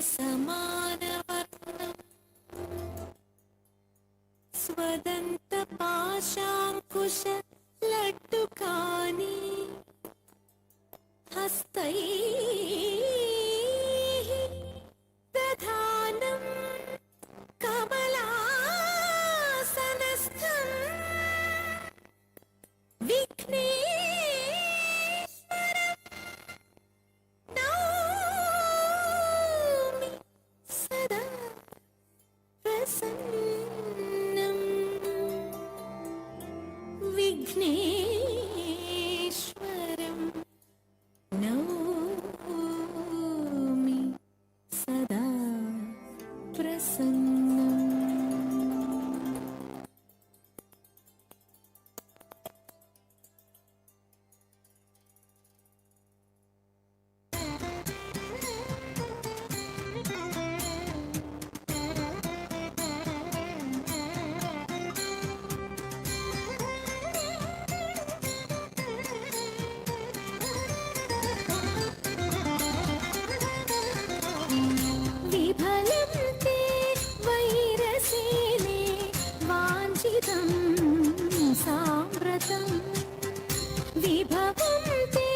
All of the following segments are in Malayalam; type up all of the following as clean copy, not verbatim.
സമാനവർണം സ്വദന്ത പാശാങ്കുശ ലട്ടുകാനി ഹസ്തൈ ദധാനം കമലാസനസ്ഥം വിഘ്നേശ്വരം നൗമി സദാ പ്രസന്നം വിഘ്നേശ്വരം നൗമി സദാ പ്രസന്നം. വിഫലം തേ വൈരസേനേ വാഞ്ചിതം സാമ്പ്രതം വിഭവം തേ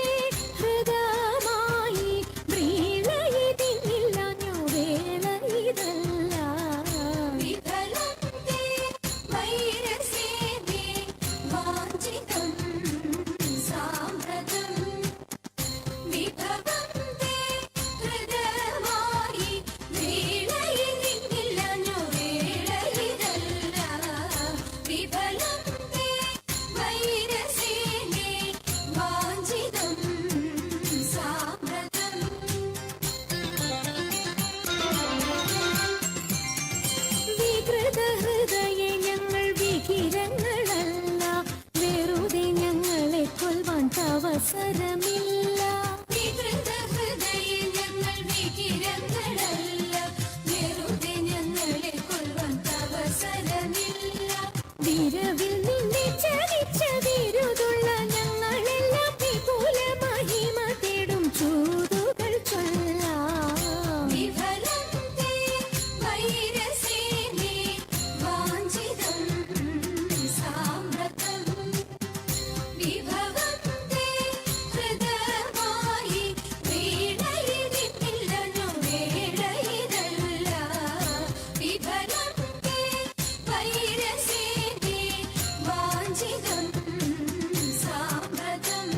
ഹൃദയമായി വ്രീളയിതിന്നില്ലഞ്ഞു വേള ഇതല്ല. വിഫലം തേ വൈരസേനേ വാഞ്ചിതം സാമ്പ്രതം വിഭവം തേ ഹൃദയമായി വ്രീളയിതിന്നില്ലഞ്ഞു വേള ഇതല്ല. വിഫലം തേ വൈരസേനേ വാഞ്ചിതം സാമ്പ്രതം. വികൃത ഹൃദയെ ഞങ്ങൾ വികിരങ്ങളല്ല, വെറുതെ ഞങ്ങളെ കൊൽവാൻ അവസരമില്ല. വികൃത ഹൃദയെ ഞങ്ങൾ വികിരങ്ങളല്ല, വെറുതെ ഞങ്ങളെ കൊൽവാൻ അവസരമില്ല. വിരവിൽ നിന്നെ ചരിച്ച വിരുതുള്ള ഞങ്ങളെല്ലാം വിപുല മഹിമ തേടും ചൂതുകൾ ചൊല്ലാം. വിഫലം തേ വൈരസേനേ വാഞ്ചിതം സാമ്പ്രതം വിഭവം തേ ഹൃദയമായി വീണയിതിന്നില്ലഞ്ഞു വേള ഇതല്ല. വിഫലം തേ വൈരസേനേ വാഞ്ചിതം സാമ്പ്രതം.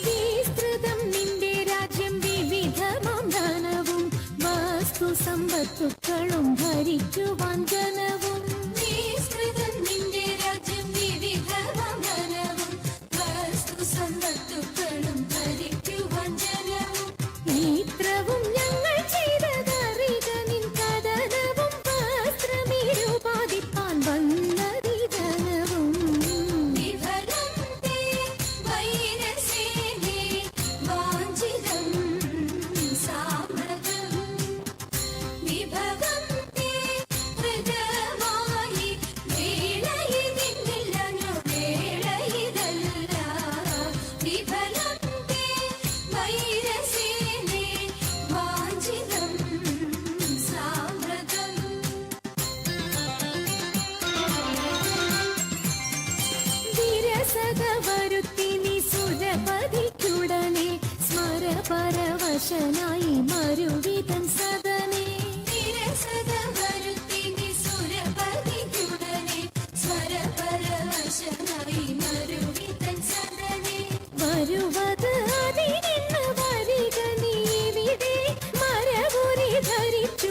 വിസ്തൃതം നിന്റെ രാജ്യം വിവിധമാം ധനവും വസ്തു സമ്പത്തുക്കളും ഭരിക്കുവാൻ ജനവും. വിസ്തൃതം നിന്റെ രാജ്യം വിവിധമാം ധനവും വസ്തു സമ്പത്തുക്കളും ഭരിക്കുവാൻ ജനവും. ഇത്രവും ഞങ്ങൾ ചെയ്തതറിക നിൻ കഥനവും വസ്ത്രമിരുപാതിപ്പാൻ വന്നതി ജനവും. വിഫലം തേ വൈരസേനേ വാഞ്ചിതം സാമ്പ്രതം വിഭവം തേ ഹൃദയമായി വീണയിതിന്നില്ലഞ്ഞു വേള ഇതല്ല. വിഫലം തേ വൈരസേനേ വാഞ്ചിതം സാമ്പ്രതം. വിരസത വരുത്തി നീ സുരപതിക്കുടനെ സ്മരപരവശനായി മരുവിതൻ സദനെ. വിരസത വരുത്തി നീ സുരപതിക്കുടനെ സ്മരപരവശനായി മരുവിതൻ സദനെ. വരുവത് അതിനിന്ന് വരിക നീ ഇവിടെ മരവുരി ധരിച്ചു